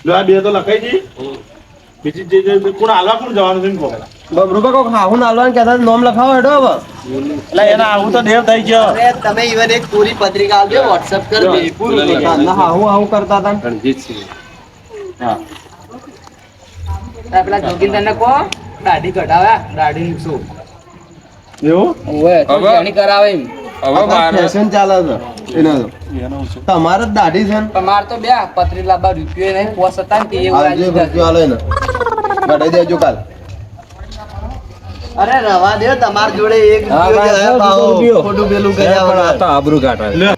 લો આ બે તો લખાઈ દી બીજી જે કોણ હાલવા કોણ જવાનું છે કો બબરૂબા કોક હાહુ નાલવાનું કહેતા નામ લખાવો હેડો હવે એટલે એના આવું તો દેવ થઈ ગયો અરે તમે ઈવન એક પૂરી પત્રિકા આપજો WhatsApp કર દે પૂરું ના હાહુ કરતા હતા રણજીતસિંહ હા પેલા જોગીંદર ને કો દાઢી કઢાવ્યા દાઢી શું એવું ઓએ તો જાણી કરાવે એમ હવે મારે ફેશન ચાલે છે એના તો તમારે જ દાઢી છે ને તમાર તો બે પત્રી લાંબા રૂપિયો નહીં પોસ હતા ને તે એવું આજે આવી રૂપિયો આલે ને કઢાઈ દેજો કાલ અરે રવા દે તમાર જોડે એક હા, રૂપિયો હા, પાહો. રૂપિયો. ખોટું પેલું કર્યા વગર. આબરૂ કાઢે લે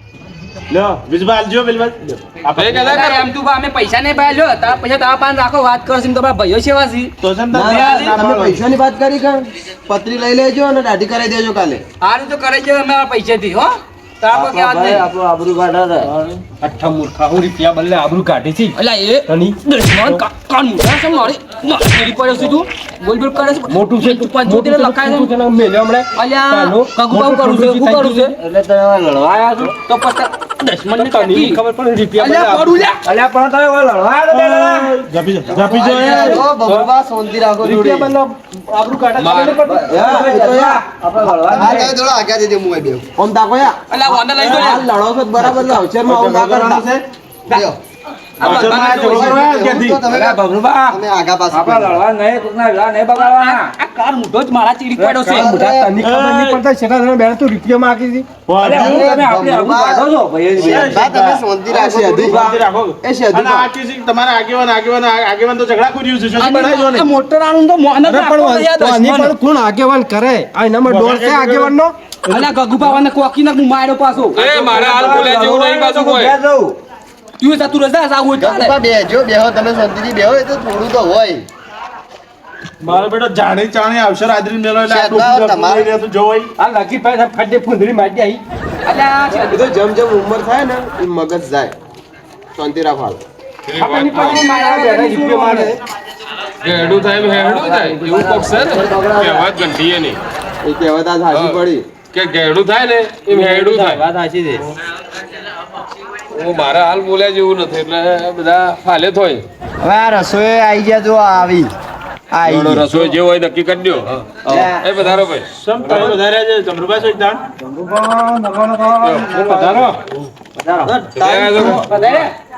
લ્યો વિજબા આલજો બિલવા ભાઈ કહેતા એમ તું અમે પૈસા નહીં પાયા લ્યો તારા પૈસા તારા પાન રાખો વાત કરશે ને તમારા ભાઈઓ સેવા છે તો છે ને ના, ના, તમે પૈસાની વાત કરી કે પત્રી લઈ લેજો અને દાઢી કરાવી દેજો કાલે હારું તો કરે છે અમે પૈસાથી હો તારા પર કહેવા જ નહીં આપણું આબરૂ કાઢા અઠ્ઠા મૂર્ખા હું રૂપિયા બદલે આબરૂ કાઢી છે અલ્યા એ દુશ્મન કાન મુઠા છે મારી મારી પડ્યો છે તું બોલ બોલ કરે છે મોટું છે તું પાંચ જોડે લખાય છે તને મેલ્યો હમણે અલ્યા કગુ બાવ કરું છે શું કરું છે એટલે તમે લડવા આવ્યા છો તો પછી દુશ્મન ને તને ખબર પડે રૂપિયા અલ્યા બદલે પડું લ્યા અલ્યા પણ તમે લડવા જાપી જો યાર ઓ બબુબા શાંતિ રાખો જોડે. રૂપિયા બદલે આબરૂ કાઢે આપણે લડવા હા તમે થોડો આગળ દેજો મુએ બે ઓમ તાકો યા અલ્યા વાંદા લઈ જો હાલ લડો છો તો બરાબર ને અવસરમાં આવું ના કરતા લ્યો. ક્યાંથી તો તમે બબરૂબા તમે આગા પાછું આપણા લડવા નહીં કોકના લડવા નહીં બગાડવાના આ કાર મુઠો જ મારા ચીડી પડ્યો છે મોટા તને ખબર નહીં પડતા છેલ્લા ધોરણે બેન તો રૂપિયા માંગી હતી વાંધો તમે આપણે આબરૂ કાઢો છો ભાઈ બા, તમે શાંતિ રાખો થોડી. શાંતિ રાખો એ શેદુ અને આ કેસી તમારા આગેવાન તો ઝઘડા કર્યું છે શું બનાવ્યો ને મોટર આનું તો મોહન અરે પણ આની પણ કોણ આગેવાન કરે આ એનામાં ડોર છે આગેવાનનો અલ્યા ગગુબાવાને કોકી ના હું માર્યો પાછો એ મારે હાલ બોલ્યા જેવું નહીં પાછું કોઈ તું જતું રજા સાગુ બબુબા બેહજો બેહો તમે શાંતિથી બેહો એ તો થોડું તો હોય મારો બેટો જાણી ચાણી આવશે રાત્રિ મેલો એટલે આ શેઠ, ટોપી તમારે- લઈને તો જોવાય આ લકી ભાઈ ફાટે ફુંદરી મારી આવી અલ્યા એ તો જેમ જેમ ઉંમર થાય ને એ મગજ જાય શાંતિ રાખો હાલ. આપણને પણ મારા બેઠા રૂપિયા મારે હેડું થાય એમ હેડું થાય એવું કોક છે ને કહેવત ઘંટીએ નહીં એ કહેવત આજ હાજી પડી કે ગેડું થાય ને એમ હેડું થાય વાત સાચી છે હું મારા હાલ બોલ્યા જેવું નથી એટલે બધા ફાલે થોય હવે આ રસોઈ આવી ગયા જો આવી જોડો રસોઈ જે હોય નક્કી કરી દો એ પધારો ભાઈ સમ તમે વધારે છે જમરૂબા છો જાણ પધારો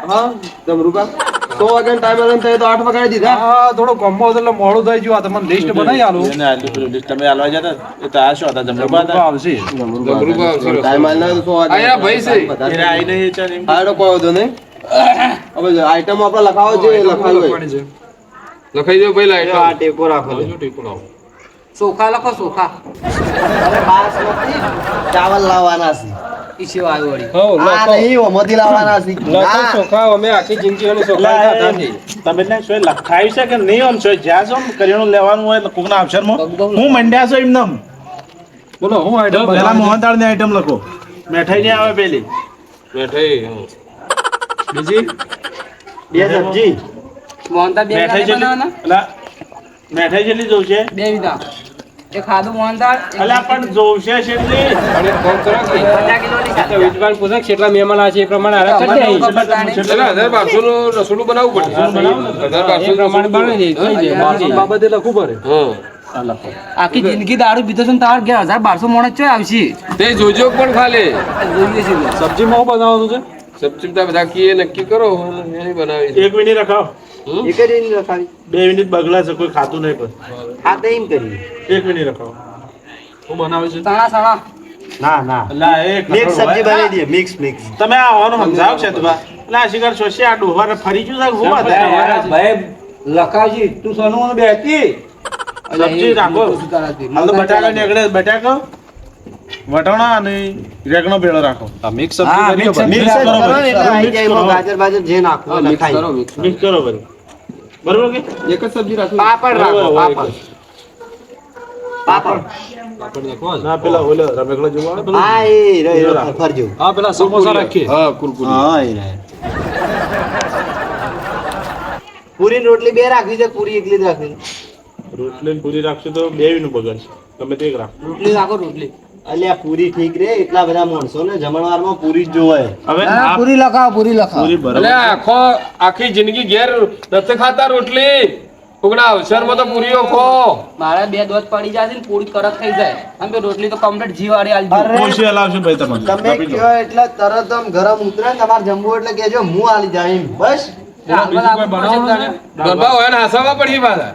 હા જમરૂકા 100 વાગ્યાનો ટાઈમ આવે ને તો 8 વાગે દીધા થોડો ગમો એટલે મોડું થઈ ગયું આ તમને લિસ્ટ બનાવી આલું એને આલ્યું પેલું લિસ્ટ તમે આલવા જતા એ તો આ શું હતા જમરૂબા હતા આવશે જમરૂકા આવશે રસોઈ. ટાઈમ આલે તો 100 વાગે અહીંયા ભાઈ છે. એને આઈને એ ચાલ એમ હાડો કોઈ વધુ નહીં હવે આઈટમ આપણે લખાવો છે લખાવી હોય લખાઈ દો ભાઈ લાઈટ આ ટેકો રાખો સોખા લખો સોખા અરે બાસમતી ચાવલ લાવવાના છે ઈ સેવા આવી વળી આ નહીં ઓમાંથી લાવવાના છે લખો ના. ચોખા અમે આખી જિંદગી ચોખા ખાતા નથી તમે એટલે શું લખાયું છે કે નહીં આમ છો જ્યાં છો કરિયાણું લેવાનું હોય કોકના અક્ષરમાં હું મંડ્યા છો એમને બોલો હું આઈટમ પેલા મોહનતાળ ની આઈટમ લખો મેઠાઈ ની આવે પેલી બેઠાઈ બીજી બે સબ્જી મોહનતા બે મેઠાઈ વિધા જેટલી બનાવવાના અલા, મેઠાઈ જેટલી જોશે બે વિધા એક ખાધું મોહનતાળ એક અલા પણ જોશે કેટલી અને ફોન કરો કે 50 કિલોની તો વિદ્વાન પૂછે કેટલા મહેમાન આવે છે એ પ્રમાણે આરામ કરી દે ખબર તાણી. એટલે 1200 નું રસોડું બનાવવું પડે 1200 પ્રમાણે બનાવી દે બાબતે લખવું પડે હા આખી જિંદગી દારૂ પીધો છે ને તાર 1200 મોણસ ચોય આવશે તે જોજો પણ ખાલે જોઈએ છે સબ્જીમાં શું બનાવવાનું છે સબ્જી બધા કીએ નક્કી કરો એ બનાવી છે. 1 મિનિટ રખાવ એક જ એની રખાવી 2 મિનિટ બગલા છે કોઈ ખાતું નહીં પણ હા તો એમ કરી 1 મિનિટ રખાવ શું બનાવે છે સણા સણા ના ના અલા એક મિક્સ સબ્જી બનાવી દઈએ મિક્સ મિક્સ તમે આ આવવાનું સમજાવ છે તમે એટલે આ શિકાર શોષી આ ડોહા ફરી ગયું છે હું વાત ભાઈ લખાજી તું સનું બેઠી સબ્જી રાખો હાલ તો બટાકા નીકળે બટાકા વટાણા અને રેગણો ભેળો રાખો મિક્સ હા સબ્જી મિક્સ કરી મિક્સ કરો કરો ભાઈ. એટલે આવી જાય કરો. એમાં ગાજર બાજર જે નાખવું હોય મિક્સ નખાય. કરો મિક્સ મિક્સ કરો બરોબર બરોબર કે એક જ સબ્જી રાખવી પાપડ રાખો પાપડ પાપડ ના પેલા ઓલો રમેકડો જોવો આવે પેલો હા એ રહ્યો ફરજો હા પેલા સમોસા રાખીએ હા કુરકુરી હા એ રહે પૂરી ને રોટલી બે રાખવી છે પૂરી એકલી જ રાખવી રોટલી ને પૂરી રાખશો તો બે નું બગડશે તમે તે એક રાખો રોટલી રાખો રોટલી અલ્યા પૂરી ઠીક રે એટલા બધા માણસો ને જમણવારમાં પૂરી જ જોવાય. હવે ના, આ પૂરી લખાવો પૂરી લખાવો પૂરી બરોબર એટલે આખી જિંદગી ઘેર નથી ખાતા રોટલી કોકના અવસરમાં તો પૂરીઓ ખો. મારા 2 દોત પડી જાય છે ને પૂરી કડક થઈ જાય આમ તો રોટલી તો કમ્પ્લીટ જીવાડી આલજો અરે, ઓછી હલાવશું ભાઈ તમને તમે કાપી લો. કયો એટલે તરત આમ ગરમ ઉતરે ને તમારે જમવું એટલે કેજો હું આલી જાય એમ. બસ ગરબા હોય ને હાસાવા પડી પાછા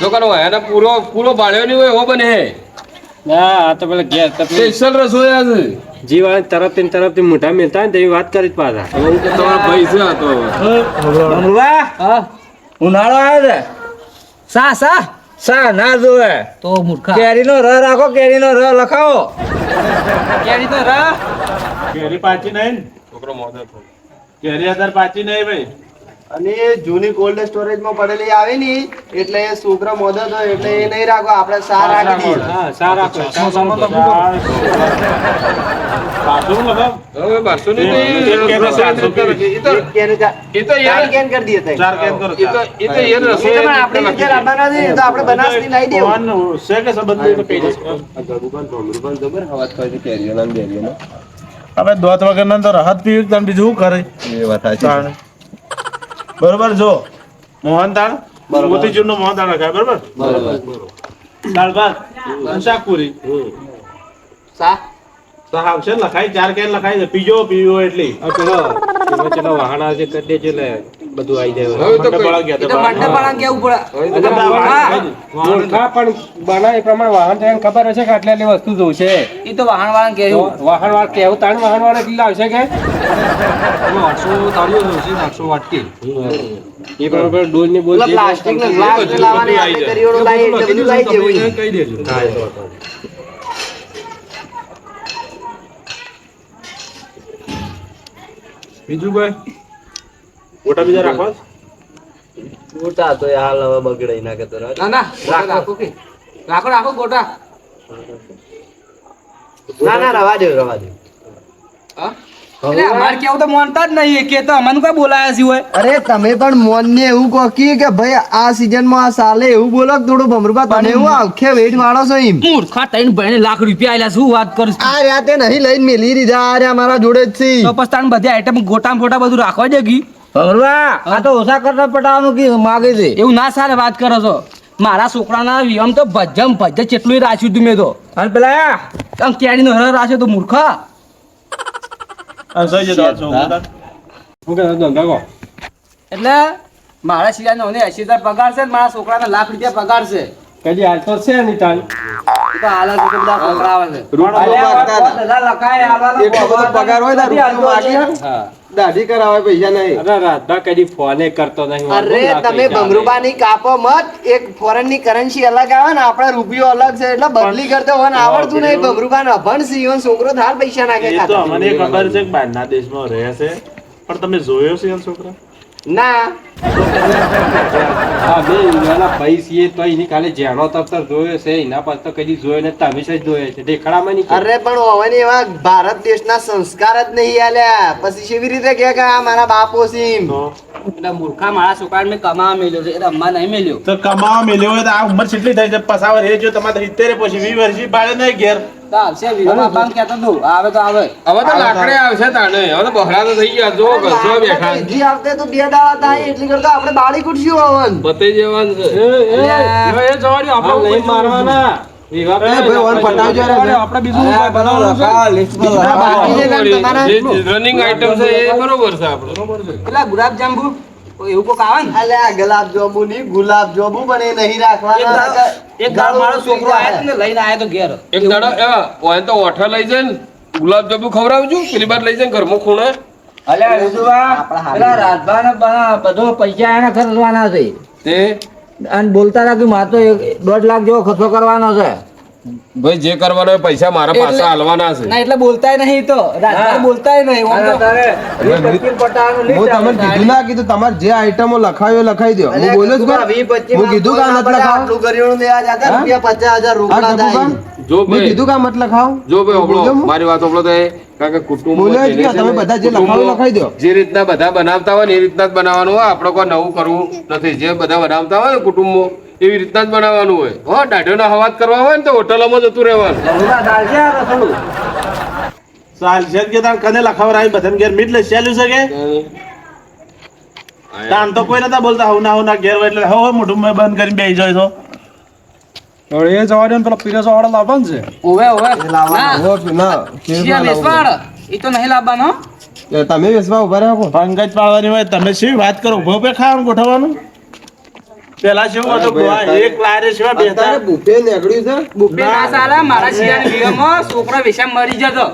લોકોનો હોય ને પૂરો બાળ્યો નહીં હોય એવો બને. ના આ તો પેલા ગેસ સ્પેશિયલ રસોઈયા છે. જીવાને તરફ મોઢા મેલતા ને તેવી વાત કરી જ પાછા એવું કે તમારા ભાઈ છે આ તો. હા ઉનાળો આવે છે સા સા ના જોવે તો મૂર્ખા કેરીનો ર રાખો કેરીનો ર લખાવો કેરી તો રા કેરી પાચી નહીં ને? છોકરો મોઢે થયો. કેરી અત્યારે પાચી નહીં ભાઈ અને એ જૂની કોલ્ડ સ્ટોરેજમાં પડેલી આવે ને એટલે એ છોકરા મોદો તો એટલે એ નહીં રાખો આપણે સાર રાખી દઈએ. હા સા રાખો પાછું લગાવ હવે બારસો ની તો એ એક કેન રસોઈ 700 નથી. એ તો એક કેન જા- એ તો ચાર યાર કેન કરી દઈએ તઈ. 4 કેન કરો એ તો યાર રસોઈ એટલે પણ આપણે જે લાવવાના છે એ તો આપણે બનાસની લાવી દેવું. ભગવાન છે કે સંબંધ નહીં તો કહી દઈશ. હવે દોત વગર તો રાહત પીવી તમે બીજું શું કરે તાણ. બરોબર જો મોહનતાળ મોતીચૂર નું મોહનતાળ રખાય બરોબર દાળ ભાત અને શાક પૂરી સા શાક આવશે ને લખાય 4 કેન લખાય છે પીવો એટલી ચલો વાહન આવશે કરી દેજો એટલે બધું આવી જાય હવે તો મંડપ વાળા ગયા એ તો હતા મંડપ વાળાને કેવું પડે બધા વાળા મૂર્ખા પણ બનાવે એ પ્રમાણે વાહન થઈને ખબર હશે કે આટલી આટલી વસ્તુ જોશે એ તો વાહન વાળાને કેવું વાહન વાળા કેવું તાણ વાહન વાળા કેટલા આવશે કે 800 તાળીઓ જોશે 800 વાટકી એ બરોબર ડોલ ની બોલ પેલા પ્લાસ્ટિકના ગ્લાસ ને લાવવાની આપણે કરિયોડો લાવી એટલે બધું લાવી દેવું છે. કહી દેજો બીજું કોઈ ગોટા બીજા રાખવા મોટા તો એ હાલ હવે બગડાઈ નાખે તો રાખ. ના રાખો કે રાખો ગોટા ના રવા દે હા એટલે અમારે કેવું તો માનતા જ નહીં કે તો અમને કોઈ બોલાયા છે હોય અરે તમે પણ મોન ને એવું કહો કે ભાઈ આ સીઝનમાં આ સાલે એવું બોલો કે થોડું ભમરૂપા તમે એવું આખે વેટ વાળો છો એમ. મૂર્ખા તઈને ભાઈને લાખ રૂપિયા આલ્યા શું વાત કરું છું? આ રાતે નહીં લઈને મેલી દીધા આ રહ્યા મારા જોડે જ છે. તો પછી તાણ બધી આઈટમ ગોટા ફોટા બધું રાખવા દે કી આ તો ઓછા કરતા પટાવાનું કે માગે છે એવું ના સારે વાત કરો છો મારા છોકરાના વિયમ તો ભજ્જમ જેટલું રાખ્યું તું મેં તો અને પેલા આમ કેરીનો હર રાખ્યો તો મૂર્ખા સહી જતો છો હું કે ધંધા કહો એટલે મારા સિવાય 80,000 પગાર છે ને મારા છોકરાના લાખ રૂપિયા પગાર છે કદી હાલ તો છે નહીં તાણ એ તો હાલ જ તો બધા પગાર આવે છે એટલો બધો પગાર હોય ને રૂપિયો માગીએ. દાઢી કરાવે પૈસા નહીં. અરે રાતભા કદી ફોને કરતો નહીં અરે તમે ભમરૂપા ની કાપો મત એક ફોરેન ની કરન્સી અલગ આવે ને આપડા રૂપિયો અલગ છે એટલે બદલી કરતો હોય ને આવડતું નહીં ભમરૂપા ને અભણ છે ઈવન છોકરો થાર પૈસા નાખે એ તો ખાતા. અમને ખબર છે કે બહારના દેશમાં રહે છે પણ તમે જોયો છે એમ છોકરા ના હા બે એના ભાઈ છીએ તો એની ખાલી જેનો તરતર જોયો છે એના પાસે તો કદી જોયો ને તમે જ જોયો છે દેખાડામાં નહીં અરે પણ હવે એવા ભારત દેશના સંસ્કાર જ નહીં આલ્યા પછી કેવી રીતે કે આ મારા બાપો સીમ. તો એટલે મૂર્ખા મારા છોકરાને મેં કમાવા મેલ્યો છે એટલે અમ્મા નહીં મેલ્યો તો કમાવા મેલ્યો હોય તો આ ઉંમર કેટલી થઈ છે પસાવર એ જો તમારે 70 પછી 20 વર્ષથી બાળે નહીં ઘેર તો આવશે વિવાહ બાપાને કહેતો તું આવે તો આવે હવે તો લાકડે આવશે તાણે હવે તો બહરા તો થઈ ગયા જો ઘસો બેઠા જી આવતે તો 2 દાડા થાય એટલી કરતા આપણે બાળી કુટશું હવન. બતાઈ જવાનું છે. નહીં મારવાના વિવાહ આપણે બીજું બાકી છે ને તમારા જે રનિંગ આઈટમ છે એ બરોબર છે આપણે પેલા ગુલાબ જાંબુ એવું કોક આવે ને અલ્યા ગુલાબ જાંબુ ની ગુલાબ જાંબુ પણ એ નહીં રાખવાના. એક દાડો મારો છોકરો આયો ને લઈને આયો તો ઘેર એક દાડો ઓય તો ઓઠા લઈ જાય ને ગુલાબ જાંબુ ખવડાવજો પેલી બાર લઈ જાય ઘરમાં ખૂણે અલ્યા વિધુભા પેલા રાતભાને બધો પૈસા એને ખર્ચવાના છે તે અને બોલતા હતા કે મારે તો 1.5 લાખ જેવો ખર્ચો કરવાનો છે ભાઈ જે કરવાનો હોય પૈસા મારા પાસે હાલવાના છે ના એટલે બોલતાય નહીં તો રાતભર બોલતાય નહીં આમ તો હું તમને કીધું ના કીધું તમારે જે આઈટમો લખાવ્યો લખાઈ દો હું બોલ્યો જ ખરો. હું કીધું કે આ મત લખાવ આટલું કરિયાણું લેવા જતા રૂપિયા 50,000 રોકડા આ થાય. ડબ્બુકા? જો મેં ભાઈ કીધું કે આ મત લખાવ જો ભાઈ બોલ્યો ઓબળો હું? મારી વાત ઓબળો તો કારણ કે કુટુંબ બોલ્યો જ કે તમે બધા જે લખાવો લખાઈ દો. જે રીતના બધા બનાવતા હોય ને એ રીતના જ બનાવવાનું હોય આપણે કોઈ નવું કરવું નથી જે બધા બનાવતા હોય ને કુટુંબો એવી રીતના જ બનાવવાનું હોય હો દાઢોના હવાત કરવા હોય ને તો હોટલોમાં જતું રહેવાનું ચાલ છે કે તાર કને લખાવરાય બધાને ઘેર મીટ લે ચાલ્યું છે કે તાન તો કોઈ નતા બોલતા હું ના ઘેર હોય એટલે હો મોઢું મેં બંધ કરીને બેસી જાય છો હવે એ જવા દે ને પેલા પીરેસો વાળા લાવવાનું છે ઓવે ઓવે ના ના શિયા વેસવાડ એ તો નહીં લાવવાનો તમે વેસવા ઉભા રહો પંકજ પાડવાની હોય તમે શી વાત કરો ઉભો પે ખાવાનું ગોઠવવાનું પેલા શું હતું ગોવા એક લારે સિવાય બે અત્યારે બુફે નીકળ્યું છે બુફે ના સાલા મારા શિયાની વિડીયોમાં છોકરો વેશા મરી જતો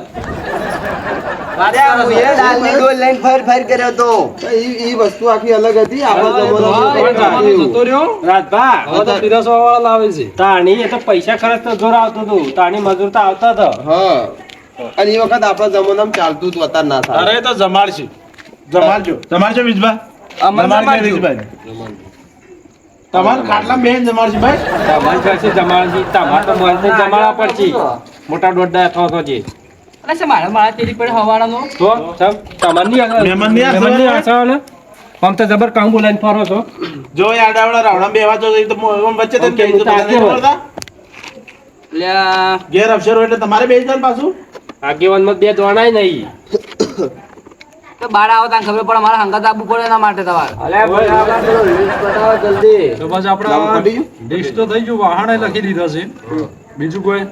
અરે આ મુએ દાલની ડોલ લઈને ફર કર્યો તો ઈ વસ્તુ આખી અલગ હતી આપણા રાજભા હવે તો પીરસો વાળા લાવે છે તાણી એ તો પૈસા ખર્ચતો જોર આવતો હતું તાણી મજૂર તો આવતા હતા હા અને એ વખત આપણા જમાનામાં ચાલતું હતું અત્યારે ના થાય અરે તો જમાડશે જમાડજો વિજબા જમાડજો વિજભાઈ તમાર ખાટલા બેન જમાડશે ભાઈ તમારી પાસે જમાડજી તમારે તો મને જમાડા પડશે મોટા દોડડા થતો છે અરે છે મારા તેરી પડે હવાડાનો તો તમારની મહેમાન ની આ મહેમાનની આશા ને આમ તો જબર કામ બોલાઈને ફરો છો જો આડાવડા રાવણા બેવા તો એ તો વચ્ચે તો કે તો લ્યા ઘેર અક્ષર હોય એટલે તમારે બેસી જાય પાછું આગેવાનમાં બે દોણાય નહીં તો બાર આવો તાન ખબર પડે મારા હંગાત આપવું પડે એના માટે તમારે અલે બતાવો જલ્દી તો બસ આપડા લિસ્ટ તો થઈ ગયું વાહણે લખી દીધા છે બીજું કોઈ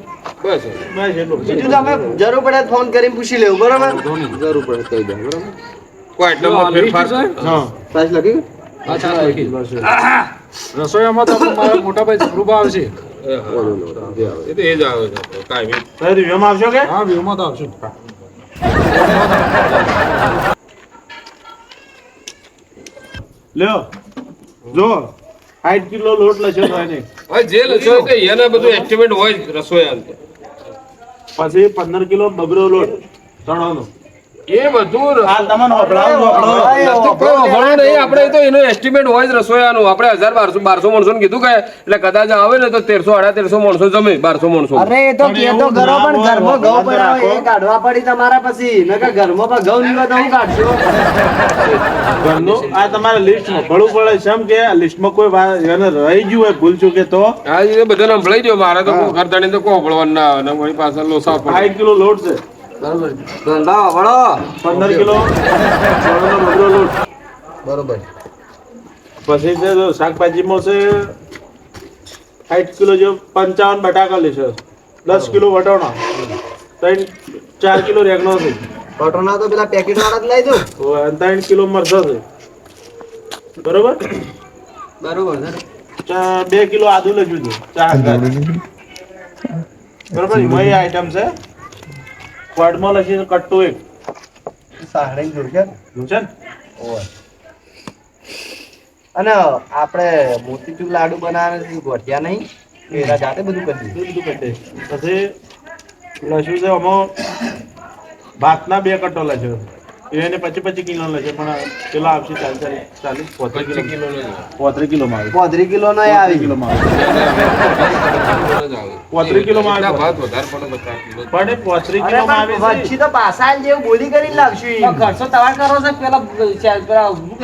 બસ બસ એટલું બીજું તમે જરૂર પડે તો ફોન કરીને પૂછી લેવું બરોબર જરૂર પડે કહી દે બરાબર કોઈ આઈટમમાં ફેરફાર હા સાઈઝ લખી ગયું? રસોઈયામાં તો મારા મોટા ભાઈ રૂબા આવશે એ તો એ જ આવે છે કાંઈ સર રિવ્યુમાં આવશો કે હા વ્યૂમાં તો આવશે લ્યો જો 60 કિલો લોટ લખ્યો તો એને હવે જે લખ્યો હોય તે એને બધું એસ્ટિમેટ હોય જ રસોઈયાનું તો. પછી 15 કિલો બગડો લોટ ચણાનો એ બધું આ તમને વપરાવું કોઈ વફાણ નહીં આપણે તો એનો એસ્ટિમેટ હોય જ રસોઈયાનું આપણે 1200 માણસો કીધું કે એટલે કદાચ આવે ને તો 1300 માણસો જમે 1200 માણસો અરે એ તો કે તો કરો પણ ઘરમાં ઘઉં બનાવે એ કાઢવા પડી તમારા પછી નકર ઘરમાં પણ ઘઉં નીકળે તો હું કાઢશો ઘરનું આ તમારે લિસ્ટમાં ભળવું પડે છે એમ કે આ લિસ્ટમાં કોઈ એને રહી ગયું હોય ભૂલ ચૂકે તો હા એ બધાને સંભળાઈ દો મારે તો ઘર ધણી તો કોઈ સંભળવાનું ના આવે ને મારી પાસે લોસા પડે 60 કિલો લોટ છે બરોબર ધંધા વળો 15 કિલો ચણાનો બગડો લોટ બરોબર પછી છે જો શાકભાજીમાં છે 60 કિલો જો 55 બટાકા લેશે 10 કિલો વટાણા 4 કિલો રેગણો છે પટોના તો પેલા પેકેટ વાળા જ લઈ દઉં 3 કિલો મરચાં છે બરોબર બરોબર 2 કિલો આદુ લખ્યું છે ચા બરોબર એમાં એ આઈટમ છે ક્વાડમાં લખી છે કટ્ટો એક સાહડે જોડશે છે ને અને આપણે મોતીચૂર લાડુ બનાવવાના છે ગોઠિયા નહીં એના જાતે બધું કરી એ બધું કટ્ટે પછી લખ્યું છે આમાં ભાતના 2 કટ્ટો લખ્યો એને 25 કિલો લખ્યો પણ પેલો આવશે 40 35 કિલો 35 કિલોમાં આવે 35 કિલો નો આવી કિલોમાં આવે 35 કિલોમાં આવે ભાત વધારે પડે 50 કિલો પણ એ 35 કિલોમાં આવે છે વચ્ચે તો પાસાલ જેવું બોલી કરીને લાવશું ઈ. ખર્ચો તમારે કરવો છે પેલા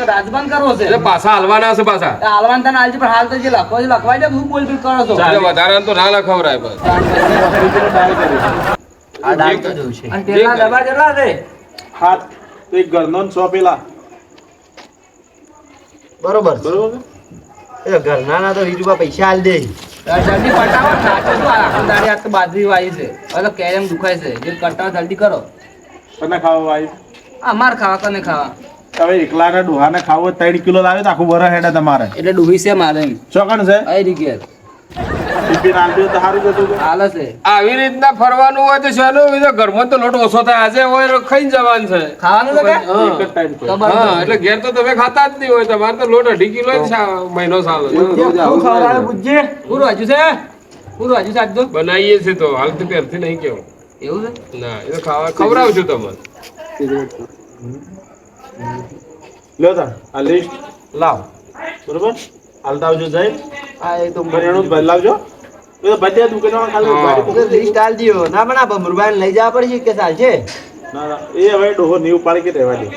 રાજબાન કરવો છે એટલે પાછા હાલવાના છે પાછા હાલવાન તને હાલજી પણ હાલ તો જે લખવા છે લખવાય છે હું બોલ બિલ કરો છો એટલે વધારે તો ના લખાવરાય બસ 35 કિલો ડાળ કરી આ દાળ તો જોઉં છે અને તેલના ડબ્બા કેટલા છે હાથ તો એક ઘરનો ને 100 પેલા બરોબર બરોબર એ ઘરના ના તો રીજુબા પૈસા આલ દે જલ્દી પટાવો સાચો શું આ આખું દાડી આજ તો બાજરી વાળી છે હવે તો કેરેમ દુખાય છે જે કટાવો જલ્દી કરો તને ખાવા આવી અમાર ખાવા કને ખાવા હવે એકલાના ડોહાને ખાવો 3 કિલો લાવે તો આખું વરસ હેડે તમારે એટલે ડૂબી છે મારે એમ ચોકણ છે આઈ રીગેર ટિફિન આલજો તો સારું જતું હતું. હાલે છે આવી રીતના ફરવાનું હોય તો શાનું બીજો ઘરમાં તો લોટ ઓછો થાય આજે હોય તો ખાઈને જવાનું છે ખાવાનું છે કે એક જ ટાઈમ તો પર. હા એટલે ઘેર તો તમે ખાતા જ નહીં હોય તમારે તો લોટ 2.5 કિલો જ મહિનો ચાલે પૂરું હજુ છે પૂરું હજુ છે આજ તો બનાવીએ છે તો હાલ તો પહેરથી નહીં કેવું એવું છે ના એ તો ખાવા ખવડાવશું તમને લ્યો તાર આ લિસ્ટ લાવ બરોબર હાલતા આવજો સાહેબ આ એ તો કરિયાણું ભરી લાવજો એ તો બધે દુકાનવાળા ખાલી હા. ગાડી પકડી લિસ્ટ આલ દિયો ના પણ આ ભમરુભાઈ લઈ જવા પડશે કે ચાલશે ના ના એ હવે ડોહો નીવ પાડી કે રહેવા દે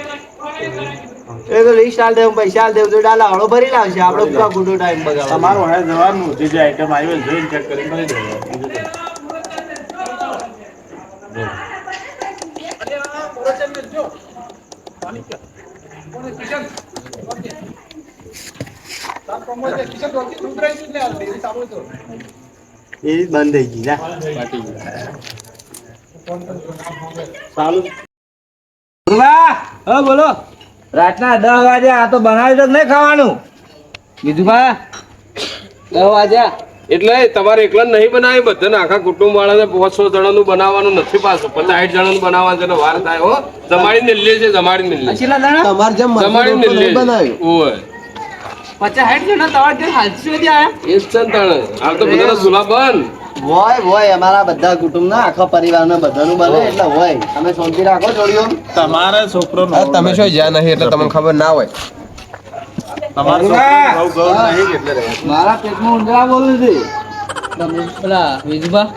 એ તો લિસ્ટ આલ દે પૈસા આલ દે તો ડાલા હળો ભરી લાવશે આપણે પૂરા ખોટો ટાઈમ બગાડવાનો તમારું હવે જવાનું જે જે આઈટમ આવી હોય જોઈને ચેક કરીને ભરી દેવાનું. બીજું કંઈ. એ બંધ થઈ ગઈ ના સારું હા બોલો રાતના 10 વાગે આ તો બનાવી તો નહીં ખાવાનું બીજું ભા 10 વાગ્યા એટલે તમારે એકલા નહીં બનાવી બધાને આખા કુટુંબ વાળાને 500 જણાનું બનાવવાનું નથી પાછું 50 જણાનું બનાવવાનું છે એટલે વાર થાય હો જમાડીને લે છે જમાડીને લે કેટલા દાણા તમારે જેમ જમાડીને લે બનાવ્યું ઓય 50-60 જણા તમારે ત્યાં હાલતી સુધી આયા એ જ છે ને તાણે હાલ તો બધાના ચૂલા બંધ હોય અમારા બધા કુટુંબના આખા પરિવારના બધાનું બને એટલે હોય તમે શાંતિ રાખો જોડીઓ તમારે છોકરો હા, તમે શું જ્યાં નહીં એટલે તમને ખબર ના હોય તમારે છોકરો ગૌ નહીં એટલે રહેવાનું. મારા પેટમાં ઉંદરા બોલું છે તમે પેલા વિજુભા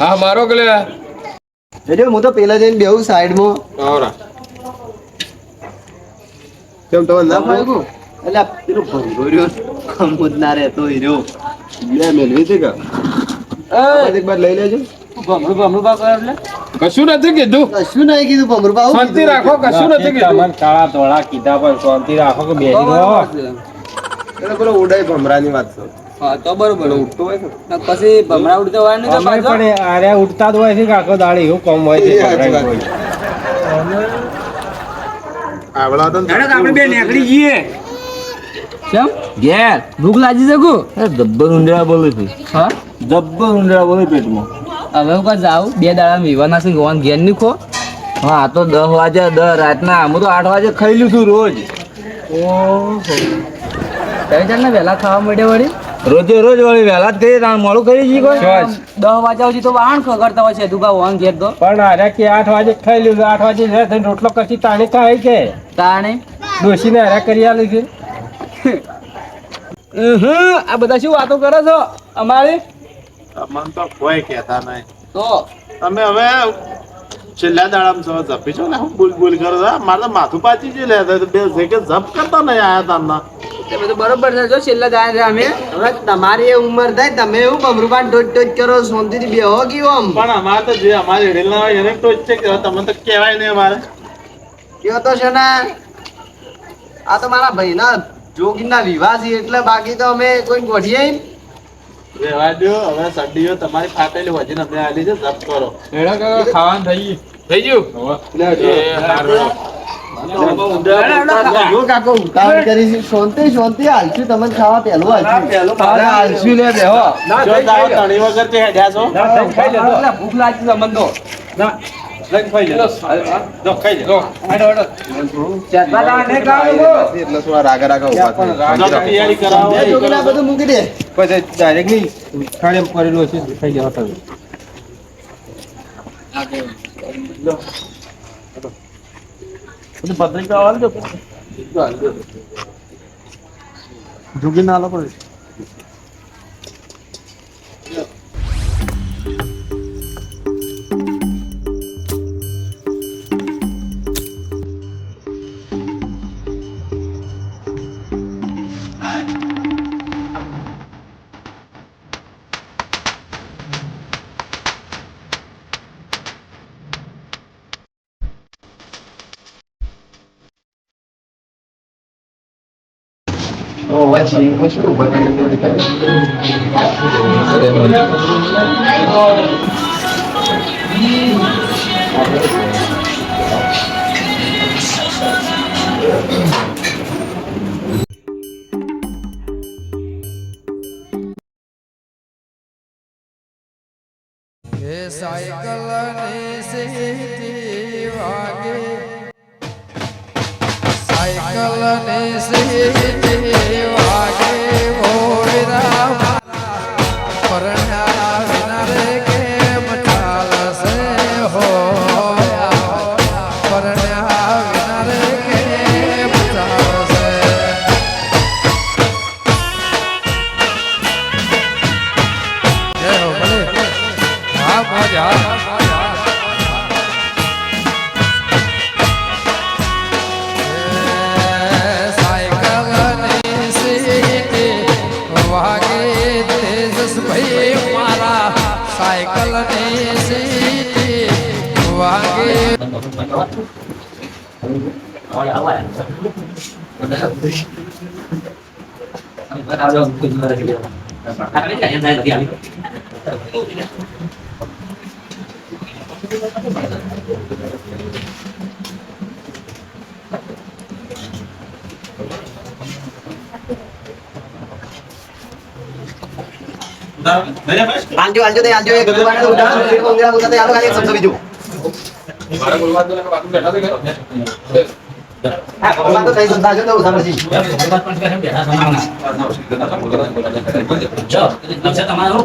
હા મારો કે લે જોડીઓ હું તો પેલા જઈને બેહું સાઈડમાં આવરા કેમ તમે ના ફાવ્યું એટલે આ પેલું ભંગોર્યો કમુદ ના રહેતો હીરો લે મેલવી હતી કે એક બાર લઈ લેજો ભમરું બા કરે એટલે કશું નથી કીધું કશું નહીં કીધું ભમરૂબા આવું શાંતિ રાખો કશું નથી કીધું તમને કાળા ધોળા કીધા પણ શાંતિ રાખો કે બેસી રહો એટલે પેલો ઉડાઈ ભમરાની વાત છે હા તો બરોબર ઉઠતો હોય ને પછી ભમરા ઉડતો હોય ને તો અમે પાછો પણ આરે ઉઠતા જ હોય છે કે આખો દાડી એવું કામ હોય છે એ સાચી વાત. આવડા તો હેડો તો આપણે બે નીકળી જઈએ કેમ ઘેર ભૂખ લાગી છે કો જબ્બર ઉંદરા બોલે છે હા જબ્બર ઉંદરા બોલે પેટમાં હવે હું કા જાઉં 2 દાડા વિવાના છે ગોવાન ઘેર ની ખો હા આ તો 10 વાગે 10 રાતના હું તો 8 વાગે ખાઈ લું છું રોજ તમે ચાલ ને વહેલા ખાવા મળે વળી રોજે રોજ વળી વહેલા જ કરીએ તાણ મોડું કરી જઈએ કોઈ 10 વાગ્યા સુધી તો વાહણ ખગડતા હોય છે દુકા વાહન ઘેર તો પણ આરે કે 8 વાગે ખાઈ લીધું 8 વાગે ઘરે થઈને રોટલો કરતી તાણી ખાય કે તાણે ડોશીને આરે કરી આલી છે આ બધા શું વાતો કરો છો અમારી મને તો કોઈ કહેતા નહીં તો તમે હવે છેલ્લા દાડામાં છો જપી છો ને હું બોલ કરો છો મારે તો માથું પાછી જ લે બે છે કે જપ કરતા નહીં આયા તારના તે બધું બરોબર છે જો છેલ્લા જાય અમે હવે તમારી એ ઉંમર થાય તમે એવું ભમરૂબાન ટોચ કરો શાંતિથી બેહો ગયો આમ પણ અમારે તો જે અમારી રેલના હોય એને તો છે કે તમને તો કહેવાય નહીં અમારે કયો તો છે ને આ તો મારા ભાઈના જોગીના વિવાહ છે એટલે બાકી તો અમે કોઈ ગોઠીએ રહેવા દો હવે સડીઓ તમારી ફાટેલી વજીને અમને આલી છે જપ કરો ખાવાનું થઈ ગયું એ હારું. જો કાકો ઉતાવળ કરી છે શાંતિ હાલશું તમને ખાવા પહેલું હાલશું અરે આલસી લે બેહો જો દાવો ત્રણેય વગર તે હેડ્યા છો ભૂખ લાગી છે મને તો એટલે થોડા રાગા રાગા ઉભા થાય. જો તૈયારી કરાવો બે જોગીના બધું મૂકી દે પછી ડાયરેક્ટ નહીં ખાડે પડેલું હશે ખાઈ જવા તમે બધી પત્રિકા આલ દો જોગી ના આલો પડે આલજો તે આલજો એ ગગુબાને તો ઉડાડો ફેર કોંગરા બોલતા આલો ખાલી સમજો બીજું મારા બોલવા તો બાકી બેઠા થઈ ગયા હા ગગુબા તો થઈ સમજાજો તો સમજી તમારો